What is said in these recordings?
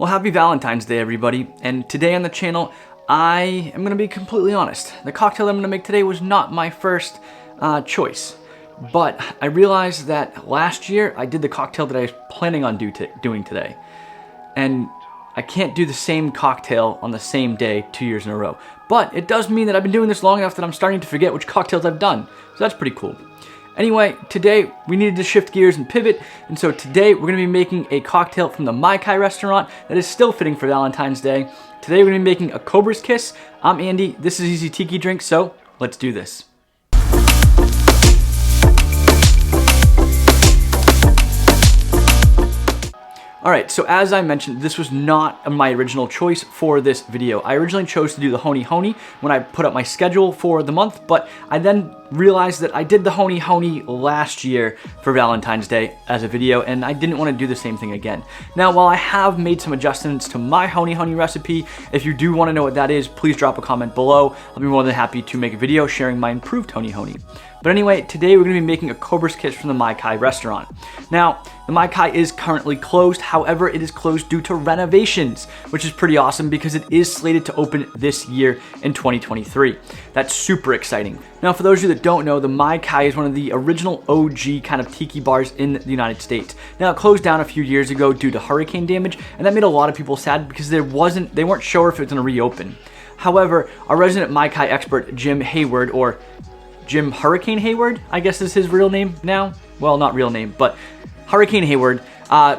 Well, happy Valentine's Day, everybody. And today on the channel, I am gonna be completely honest. The cocktail I'm gonna make today was not my first choice. But I realized that last year I did the cocktail that I was planning on doing today. And I can't do the same cocktail on the same day 2 years in a row. But it does mean that I've been doing this long enough that I'm starting to forget which cocktails I've done. So that's pretty cool. Anyway, today we needed to shift gears and pivot, and so today we're going to be making a cocktail from the Mai Kai restaurant that is still fitting for Valentine's Day. Today we're going to be making a Cobra's Kiss. I'm Andy, this is Easy Tiki Drink, so let's do this. Alright, so as I mentioned, this was not my original choice for this video. I originally chose to do the Honi Honi when I put up my schedule for the month, but I then realized that I did the Honi Honi last year for Valentine's Day as a video, and I didn't want to do the same thing again. Now, while I have made some adjustments to my Honi Honi recipe, if you do want to know what that is, please drop a comment below. I'll be more than happy to make a video sharing my improved Honi Honi. But anyway, today we're going to be making a Cobra's Kiss from the Mai Kai restaurant. Now, the Mai Kai is currently closed, however, it is closed due to renovations, which is pretty awesome because it is slated to open this year in 2023. That's super exciting. Now, for those of you that don't know, the Mai Kai is one of the original OG kind of tiki bars in the United States. Now, it closed down a few years ago due to hurricane damage, and that made a lot of people sad because they weren't sure if it was going to reopen. However, our resident Mai Kai expert, Jim Hayward, or Jim Hurricane Hayward, I guess is his real name now. Well, not real name, but Hurricane Hayward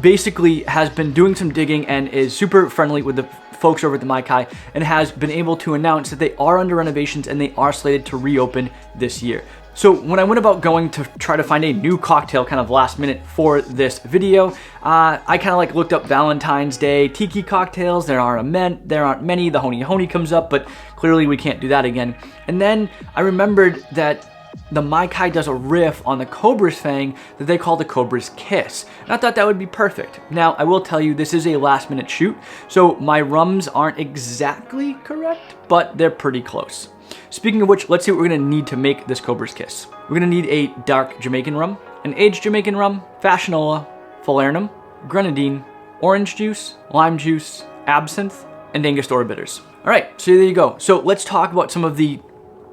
basically has been doing some digging and is super friendly with the folks over at the Mai Kai and has been able to announce that they are under renovations and they are slated to reopen this year. So when I went about going to try to find a new cocktail kind of last minute for this video, I kind of like looked up Valentine's Day tiki cocktails. There aren't many. The Honi Honi comes up, but clearly we can't do that again. And then I remembered that the Mai Kai does a riff on the Cobra's Fang that they call the Cobra's Kiss. And I thought that would be perfect. Now, I will tell you, this is a last minute shoot, so my rums aren't exactly correct, but they're pretty close. Speaking of which, let's see what we're gonna need to make this Cobra's Kiss. We're gonna need a dark Jamaican rum, an aged Jamaican rum, Fassionola, Falernum, Grenadine, orange juice, lime juice, Absinthe, and Angostura Bitters. All right, so there you go. So let's talk about some of the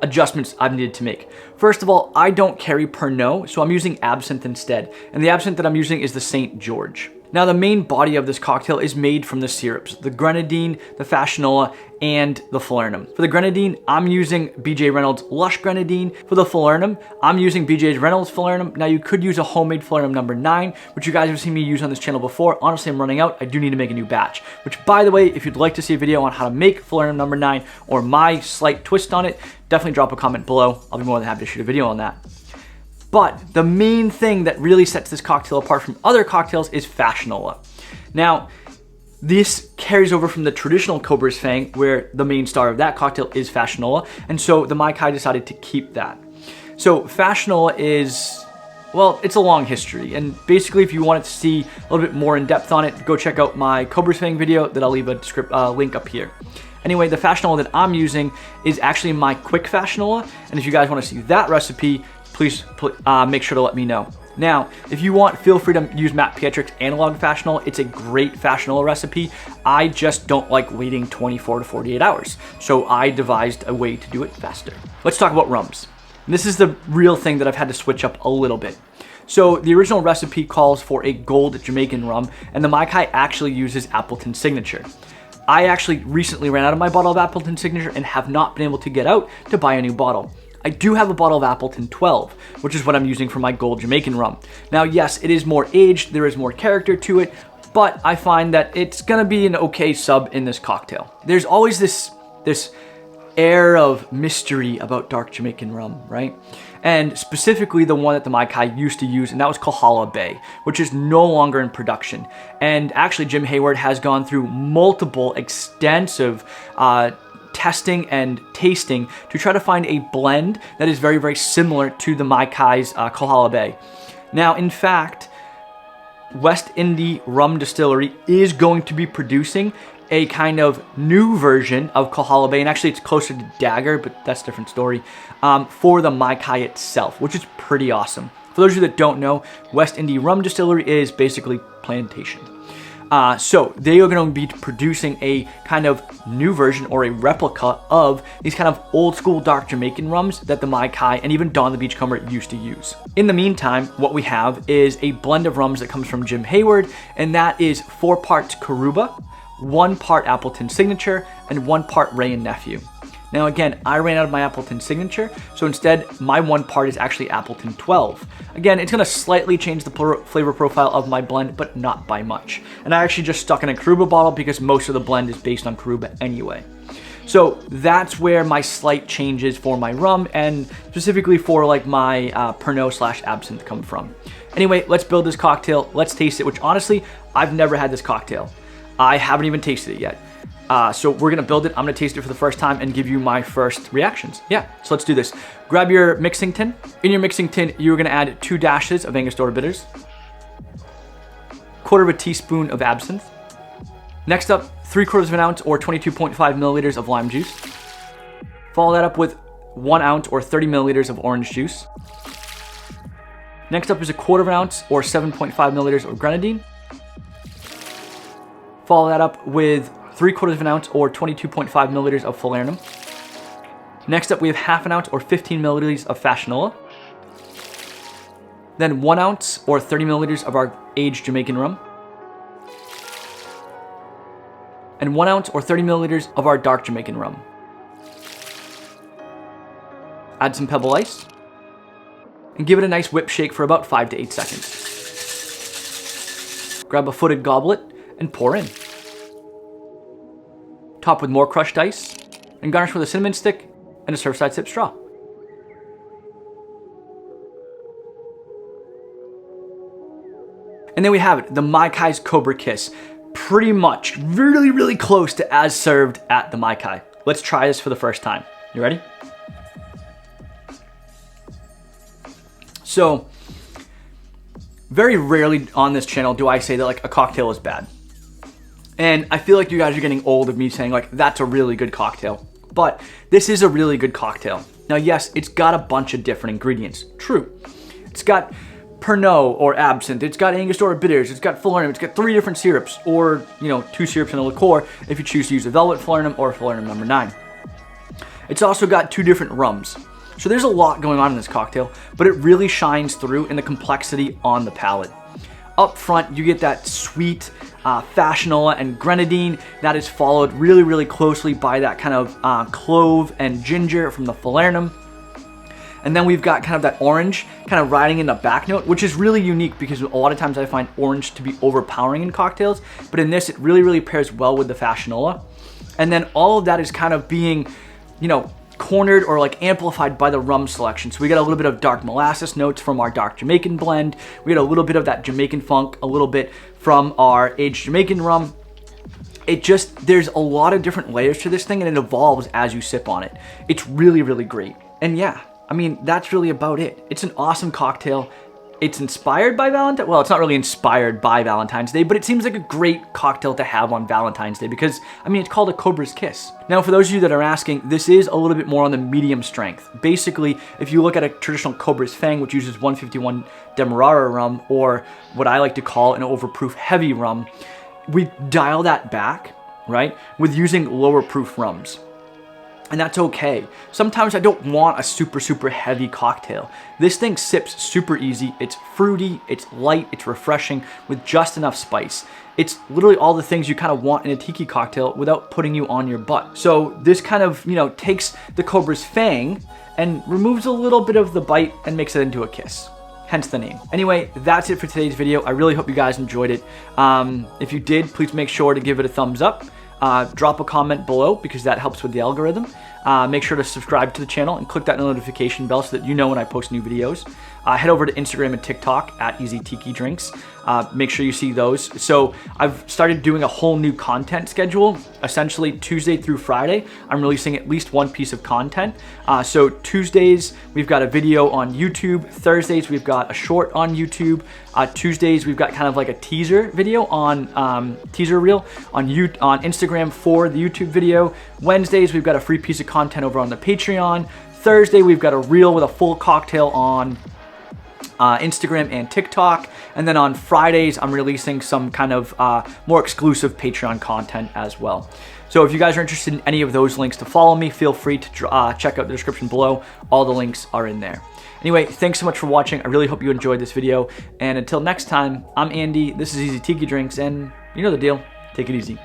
adjustments I've needed to make. First of all, I don't carry Pernod, so I'm using Absinthe instead. And the Absinthe that I'm using is the St. George. Now, the main body of this cocktail is made from the syrups, the Grenadine, the Fassionola, and the Falernum. For the Grenadine, I'm using BJ Reynolds Lush Grenadine. For the Falernum, I'm using BJ Reynolds Falernum. Now, you could use a homemade Falernum number 9, which you guys have seen me use on this channel before. Honestly, I'm running out. I do need to make a new batch, which, by the way, if you'd like to see a video on how to make Falernum number 9 or my slight twist on it, definitely drop a comment below. I'll be more than happy to shoot a video on that. But the main thing that really sets this cocktail apart from other cocktails is Fassionola. Now, this carries over from the traditional Cobra's Fang, where the main star of that cocktail is Fassionola, and so the Mai Kai decided to keep that. So Fassionola is, well, it's a long history, and basically if you wanted to see a little bit more in depth on it, go check out my Cobra's Fang video that I'll leave a link up here. Anyway, the Fassionola that I'm using is actually my quick Fassionola, and if you guys want to see that recipe, please make sure to let me know. Now, if you want, feel free to use Matt Pietrick's analog Fassionola. It's a great Fassionola recipe. I just don't like waiting 24 to 48 hours. So I devised a way to do it faster. Let's talk about rums. And this is the real thing that I've had to switch up a little bit. So the original recipe calls for a gold Jamaican rum, and the Mai Kai actually uses Appleton Signature. I actually recently ran out of my bottle of Appleton Signature and have not been able to get out to buy a new bottle. I do have a bottle of Appleton 12, which is what I'm using for my gold Jamaican rum. Now, yes, it is more aged, there is more character to it, but I find that it's gonna be an okay sub in this cocktail. There's always this air of mystery about dark Jamaican rum, right? And specifically the one that the Mai Kai used to use, and that was Kohala Bay, which is no longer in production. And actually, Jim Hayward has gone through multiple extensive testing and tasting to try to find a blend that is very, very similar to the Mai Kai's Kohala Bay. Now, in fact, West Indie Rum Distillery is going to be producing a kind of new version of Kohala Bay, and actually it's closer to Dagger, but that's a different story, for the Mai Kai itself, which is pretty awesome. For those of you that don't know, West Indie Rum Distillery is basically plantation. So they are going to be producing a kind of new version or a replica of these kind of old school dark Jamaican rums that the Mai Kai and even Dawn the Beachcomber used to use. In the meantime, what we have is a blend of rums that comes from Jim Hayward, and that is 4 parts Karuba, 1 part Appleton Signature, and 1 part Ray and Nephew. Now again, I ran out of my Appleton Signature, so instead my 1 part is actually Appleton 12. Again, it's gonna slightly change the flavor profile of my blend, but not by much. And I actually just stuck in a Karuba bottle because most of the blend is based on Karuba anyway. So that's where my slight changes for my rum and specifically for like my Pernod / Absinthe come from. Anyway, let's build this cocktail, let's taste it, which honestly, I've never had this cocktail. I haven't even tasted it yet. So we're gonna build it. I'm gonna taste it for the first time and give you my first reactions. Yeah, so let's do this. Grab your mixing tin. In your mixing tin, you're gonna add 2 dashes of Angostura Bitters, 1/4 teaspoon of Absinthe. Next up, 3/4 ounce or 22.5 milliliters of lime juice. Follow that up with 1 ounce or 30 milliliters of orange juice. Next up is 1/4 ounce or 7.5 milliliters of Grenadine. Follow that up with 3/4 ounce or 22.5 milliliters of Falernum. Next up, we have 1/2 ounce or 15 milliliters of Fassionola. Then 1 ounce or 30 milliliters of our aged Jamaican rum. And 1 ounce or 30 milliliters of our dark Jamaican rum. Add some pebble ice. And give it a nice whip shake for about 5 to 8 seconds. Grab a footed goblet and pour in. Top with more crushed ice, and garnish with a cinnamon stick and a Surfside Sip straw. And there we have it, the Mai Kai's Cobra Kiss. Pretty much, really, really close to as served at the Mai Kai. Let's try this for the first time. You ready? So, very rarely on this channel do I say that like a cocktail is bad. And I feel like you guys are getting old of me saying like, that's a really good cocktail. But this is a really good cocktail. Now, yes, it's got a bunch of different ingredients. True. It's got Pernod or Absinthe. It's got Angostura Bitters. It's got Falernum. It's got 3 different syrups or, 2 syrups and a liqueur if you choose to use a Velvet Falernum or Falernum No. 9. It's also got 2 different rums. So there's a lot going on in this cocktail, but it really shines through in the complexity on the palate. Up front, you get that sweet Fassionola and Grenadine that is followed really, really closely by that kind of clove and ginger from the Falernum. And then we've got kind of that orange kind of riding in the back note, which is really unique because a lot of times I find orange to be overpowering in cocktails, but in this it really, really pairs well with the Fassionola. And then all of that is kind of being, cornered or like amplified by the rum selection. So we get a little bit of dark molasses notes from our dark Jamaican blend. We get a little bit of that Jamaican funk, a little bit from our aged Jamaican rum. There's a lot of different layers to this thing and it evolves as you sip on it. It's really, really great. And yeah, I mean, that's really about it. It's an awesome cocktail. It's inspired by Valentine. Well, it's not really inspired by Valentine's Day, but it seems like a great cocktail to have on Valentine's Day because, I mean, it's called a Cobra's Kiss. Now, for those of you that are asking, this is a little bit more on the medium strength. Basically, if you look at a traditional Cobra's Fang, which uses 151 Demerara rum, or what I like to call an overproof heavy rum, we dial that back, right, with using lower proof rums. And that's okay. Sometimes I don't want a super, super heavy cocktail. This thing sips super easy. It's fruity, it's light, it's refreshing with just enough spice. It's literally all the things you kind of want in a tiki cocktail without putting you on your butt. So this kind of, takes the Cobra's Fang and removes a little bit of the bite and makes it into a kiss. Hence the name. Anyway, that's it for today's video. I really hope you guys enjoyed it. If you did, please make sure to give it a thumbs up. Drop a comment below because that helps with the algorithm. Make sure to subscribe to the channel and click that notification bell so that you know when I post new videos. Head over to Instagram and TikTok at Easy Tiki Drinks. Make sure you see those. So I've started doing a whole new content schedule. Essentially Tuesday through Friday, I'm releasing at least 1 piece of content. So Tuesdays, we've got a video on YouTube. Thursdays, we've got a short on YouTube. Tuesdays, we've got kind of like a teaser video on teaser reel on Instagram for the YouTube video. Wednesdays, we've got a free piece of content over on the Patreon. Thursday, we've got a reel with a full cocktail on Instagram and TikTok. And then on Fridays, I'm releasing some kind of more exclusive Patreon content as well. So if you guys are interested in any of those links to follow me, feel free to check out the description below. All the links are in there. Anyway, thanks so much for watching. I really hope you enjoyed this video. And until next time, I'm Andy. This is Easy Tiki Drinks, and you know the deal. Take it easy.